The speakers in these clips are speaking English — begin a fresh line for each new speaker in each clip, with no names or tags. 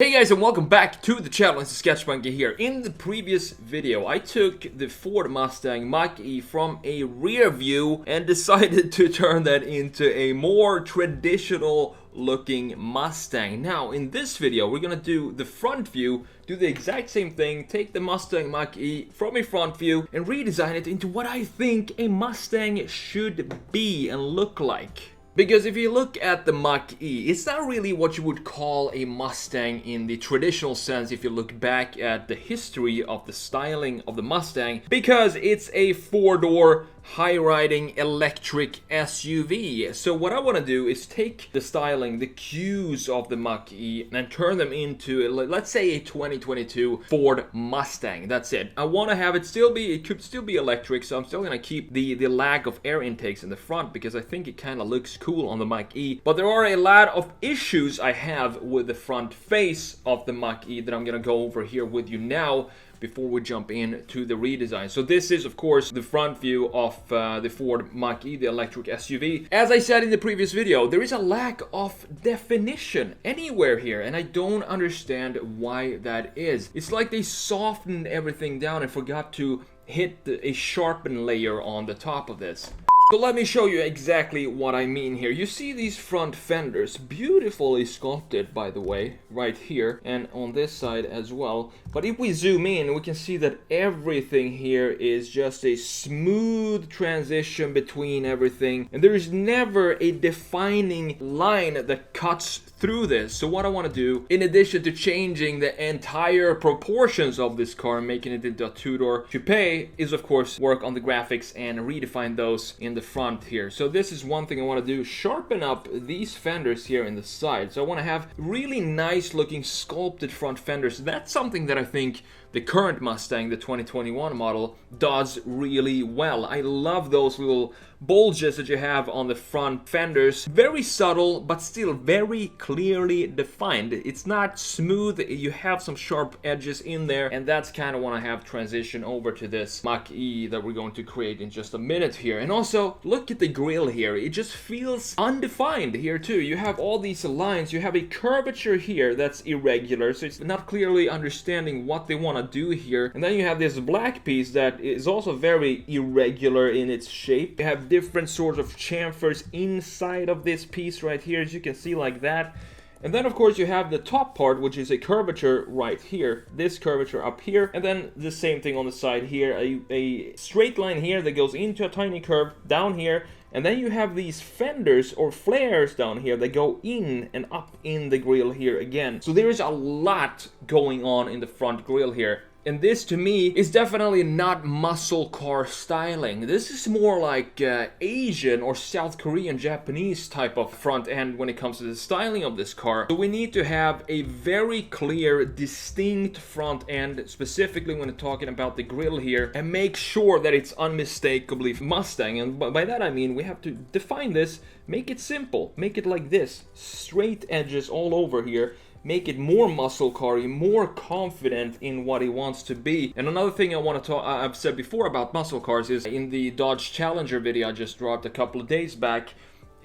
Hey guys, and welcome back to the channel. It's TheSketchMonkey here. In the previous video, I took the Ford Mustang Mach-E from a rear view and decided to turn that into a more traditional looking Mustang. Now, in this video, we're gonna do the front view, do the exact same thing, take the Mustang Mach-E from a front view and redesign it into what I think a Mustang should be and look like. Because if you look at the Mach-E, it's not really what you would call a Mustang in the traditional sense if you look back at the history of the styling of the Mustang, because it's a four-door, high-riding electric SUV. So what I want to do is take the styling, the cues of the Mach-E, and turn them into, let's say, a 2022 Ford Mustang. That's it. I want to have it still be, it could still be electric, so I'm still going to keep the lack of air intakes in the front, because I think it kind of looks cool on the Mach-E. But there are a lot of issues I have with the front face of the Mach-E that I'm going to go over here with you now, before we jump into the redesign. So this is, of course, the front view of the Ford Mach-E, the electric SUV. As I said in the previous video, there is a lack of definition anywhere here, and I don't understand why that is. It's like they softened everything down and forgot to hit a sharpen layer on the top of this. So let me show you exactly what I mean here. You see these front fenders, beautifully sculpted, by the way, right here and on this side as well. But if we zoom in, we can see that everything here is just a smooth transition between everything, and there is never a defining line that cuts through this. So what I want to do, in addition to changing the entire proportions of this car and making it into a two-door coupe, is of course work on the graphics and redefine those in the front here. So this is one thing I want to do, sharpen up these fenders here in the side. So I want to have really nice looking sculpted front fenders. That's something that I think the current Mustang, the 2021 model, does really well. I love those little bulges that you have on the front fenders. Very subtle, but still very clearly defined. It's not smooth, you have some sharp edges in there, and that's kind of what I have transition over to this Mach-E that we're going to create in just a minute here. And also, look at the grille here. It just feels undefined here too. You have all these lines, you have a curvature here that's irregular, so it's not clearly understanding what they want to do here. And then you have this black piece that is also very irregular in its shape. You have different sorts of chamfers inside of this piece right here, as you can see, like that. And then of course you have the top part, which is a curvature right here, this curvature up here, and then the same thing on the side here, a straight line here that goes into a tiny curve down here, and then you have these fenders or flares down here that go in and up in the grille here again. So there is a lot going on in the front grille here. And this, to me, is definitely not muscle car styling. This is more like Asian or South Korean, Japanese type of front end when it comes to the styling of this car. So we need to have a very clear, distinct front end, specifically when talking about the grille here, and make sure that it's unmistakably Mustang. And by that I mean we have to define this, make it simple, make it like this, straight edges all over here. Make it more muscle car-y, more confident in what he wants to be. And another thing I want to talk, I've said before about muscle cars, is in the Dodge Challenger video I just dropped a couple of days back,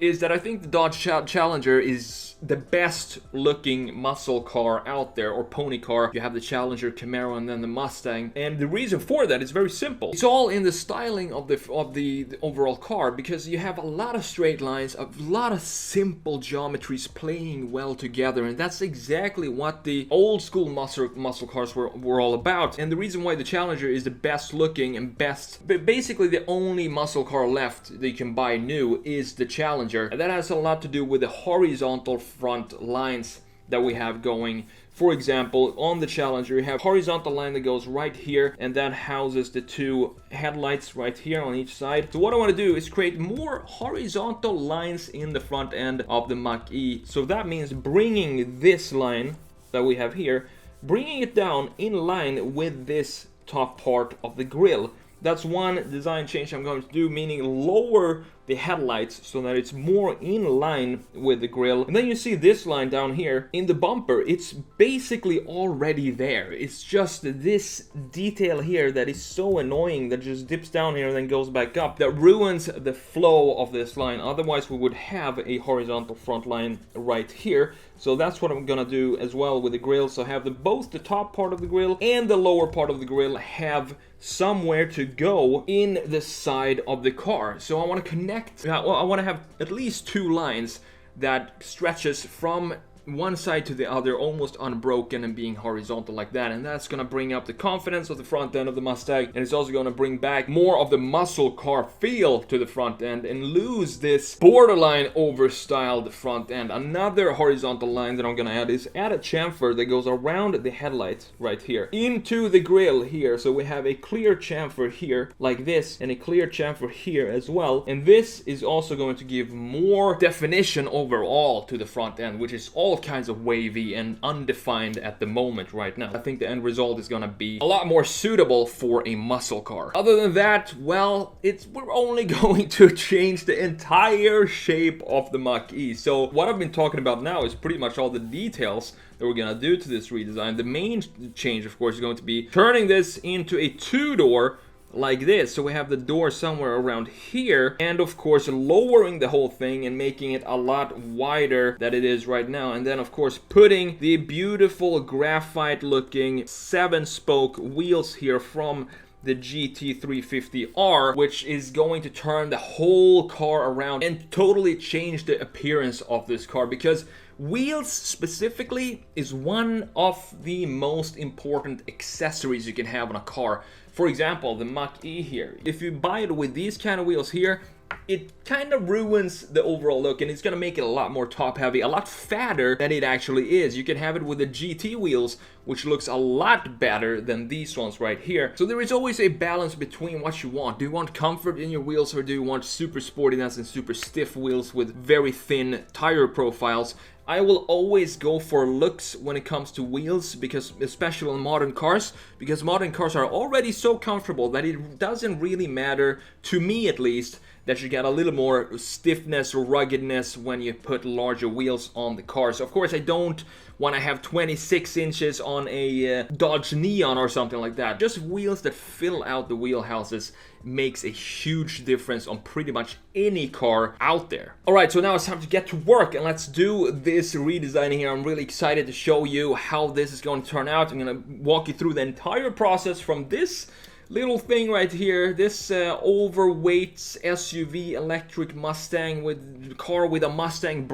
is that I think the Dodge Challenger is the best looking muscle car out there, or pony car. You have the Challenger, Camaro, and then the Mustang. And the reason for that is very simple. It's all in the styling of the overall car, because you have a lot of straight lines, a lot of simple geometries playing well together, and that's exactly what the old school muscle cars were all about. And the reason why the Challenger is the best looking and best, but basically the only muscle car left that you can buy new is the Challenger. And that has a lot to do with the horizontal front lines that we have going. For example, on the Challenger, you have a horizontal line that goes right here, and that houses the two headlights right here on each side. So what I want to do is create more horizontal lines in the front end of the Mach-E. So that means bringing this line that we have here, bringing it down in line with this top part of the grille. That's one design change I'm going to do, meaning lower the headlights so that it's more in line with the grille. And then you see this line down here in the bumper. It's basically already there. It's just this detail here that is so annoying that just dips down here and then goes back up, that ruins the flow of this line. Otherwise we would have a horizontal front line right here. So that's what I'm gonna do as well with the grille. So have both the top part of the grille and the lower part of the grille have somewhere to go in the side of the car. So I want to connect, I want to have at least two lines that stretches from one side to the other, almost unbroken and being horizontal like that. And that's gonna bring up the confidence of the front end of the Mustang, and it's also gonna bring back more of the muscle car feel to the front end and lose this borderline overstyled front end. Another horizontal line that I'm gonna add is add a chamfer that goes around the headlights right here into the grille here. So we have a clear chamfer here like this, and a clear chamfer here as well. And this is also going to give more definition overall to the front end, which is all kinds of wavy and undefined at the moment right now. I think the end result is gonna be a lot more suitable for a muscle car. Other than that, well, we're only going to change the entire shape of the Mach-E. So what I've been talking about now is pretty much all the details that we're gonna do to this redesign. The main change, of course, is going to be turning this into a two-door like this. So we have the door somewhere around here, and of course lowering the whole thing and making it a lot wider than it is right now. And then of course putting the beautiful graphite looking 7-spoke wheels here from the GT350R, which is going to turn the whole car around and totally change the appearance of this car, because wheels specifically is one of the most important accessories you can have on a car. For example, the Mach-E here. If you buy it with these kind of wheels here, it kind of ruins the overall look, and it's gonna make it a lot more top heavy, a lot fatter than it actually is. You can have it with the GT wheels, which looks a lot better than these ones right here. So there is always a balance between what you want. Do you want comfort in your wheels, or do you want super sportiness and super stiff wheels with very thin tire profiles? I will always go for looks when it comes to wheels, because especially on modern cars, because modern cars are already so comfortable that it doesn't really matter, to me at least, that you get a little more stiffness or ruggedness when you put larger wheels on the car. So of course I don't want to have 26 inches on a Dodge Neon or something like that. Just wheels that fill out the wheelhouses makes a huge difference on pretty much any car out there. Alright, so now it's time to get to work, and let's do this redesigning here. I'm really excited to show you how this is going to turn out. I'm going to walk you through the entire process from this little thing right here, this overweight SUV electric Mustang with car with a Mustang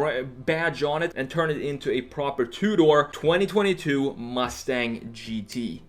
badge on it, and turn it into a proper two-door 2022 Mustang GT.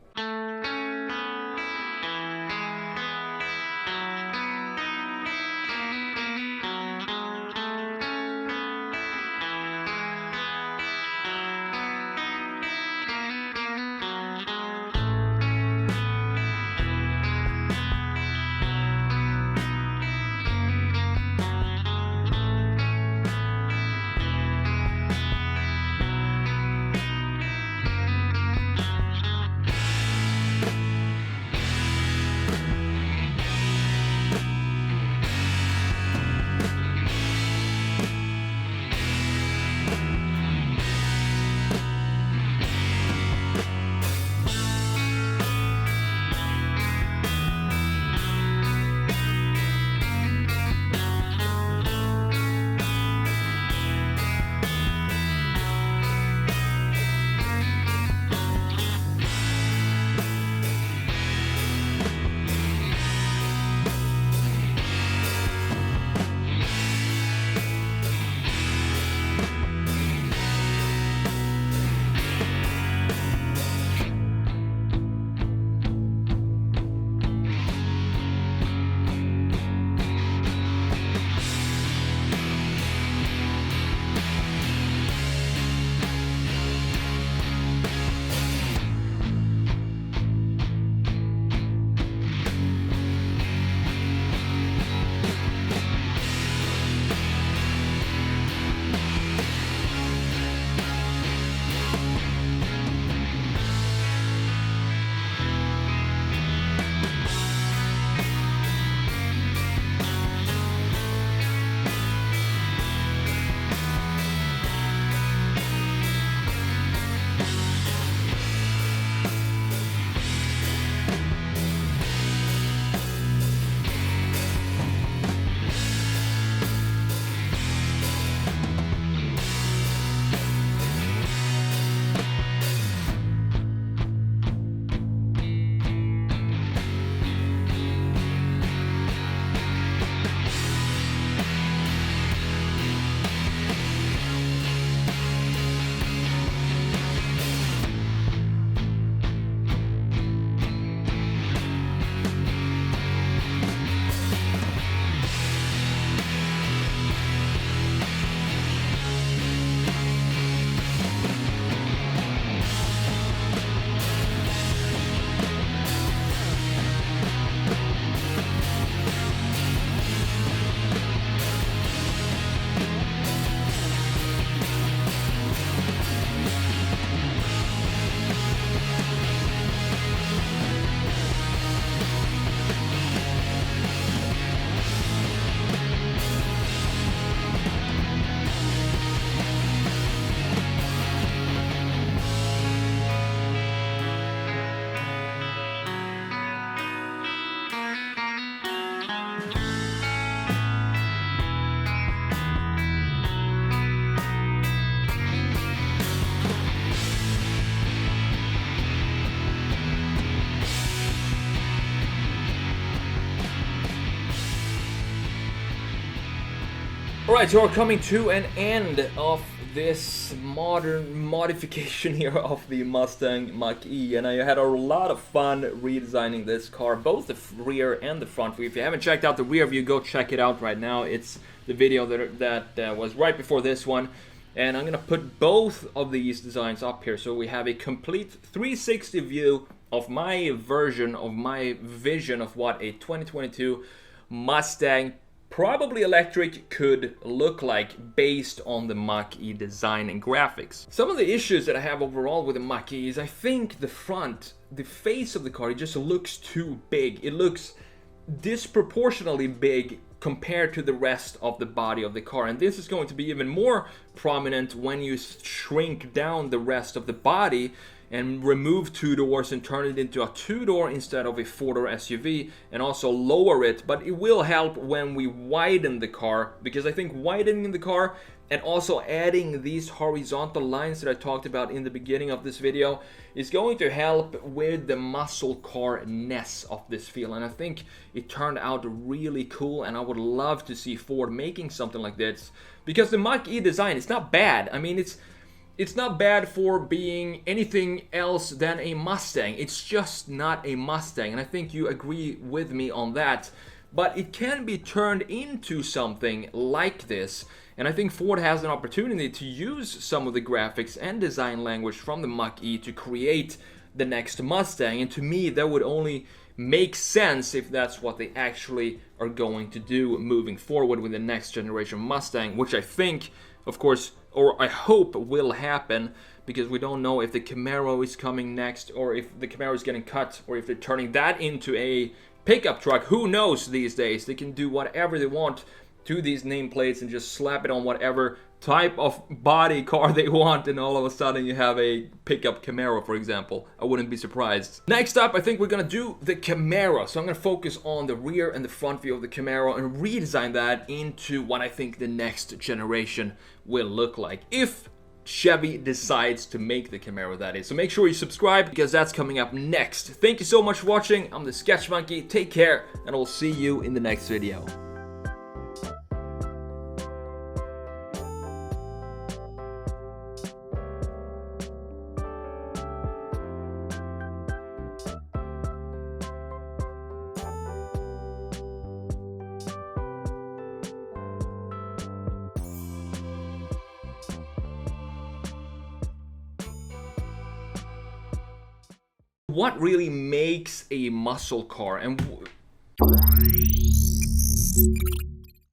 Alright, so we're coming to an end of this modern modification here of the Mustang Mach-E, and I had a lot of fun redesigning this car, both the rear and the front view. If you haven't checked out the rear view, go check it out right now. It's the video that was right before this one, and I'm gonna put both of these designs up here so we have a complete 360 view of my version, of my vision of what a 2022 Mustang, probably electric, could look like based on the Mach-E design and graphics. Some of the issues that I have overall with the Mach-E is I think the front, the face of the car, it just looks too big. It looks disproportionately big compared to the rest of the body of the car, and this is going to be even more prominent when you shrink down the rest of the body and remove two doors and turn it into a two-door instead of a four-door SUV, and also lower it. But it will help when we widen the car, because I think widening the car and also adding these horizontal lines that I talked about in the beginning of this video is going to help with the muscle car-ness of this feel. And I think it turned out really cool, and I would love to see Ford making something like this, because the Mach-E design, it's not bad. I mean, it's not bad for being anything else than a Mustang. It's just not a Mustang, and I think you agree with me on that. But it can be turned into something like this, and I think Ford has an opportunity to use some of the graphics and design language from the Mach-E to create the next Mustang, and to me that would only make sense if that's what they actually are going to do moving forward with the next generation Mustang, which I think, of course, or I hope will happen, because we don't know if the Camaro is coming next, or if the Camaro is getting cut, or if they're turning that into a pickup truck. Who knows these days? They can do whatever they want to these nameplates and just slap it on whatever type of body car they want, and all of a sudden you have a pickup Camaro, for example. I wouldn't be surprised. Next up, I think we're gonna do the Camaro. So I'm gonna focus on the rear and the front view of the Camaro and redesign that into what I think the next generation will look like, if Chevy decides to make the Camaro, that is. So make sure you subscribe, because that's coming up next. Thank you so much for watching. I'm the TheSketchMonkey. Take care, and I'll see you in the next video. What really makes a muscle car, and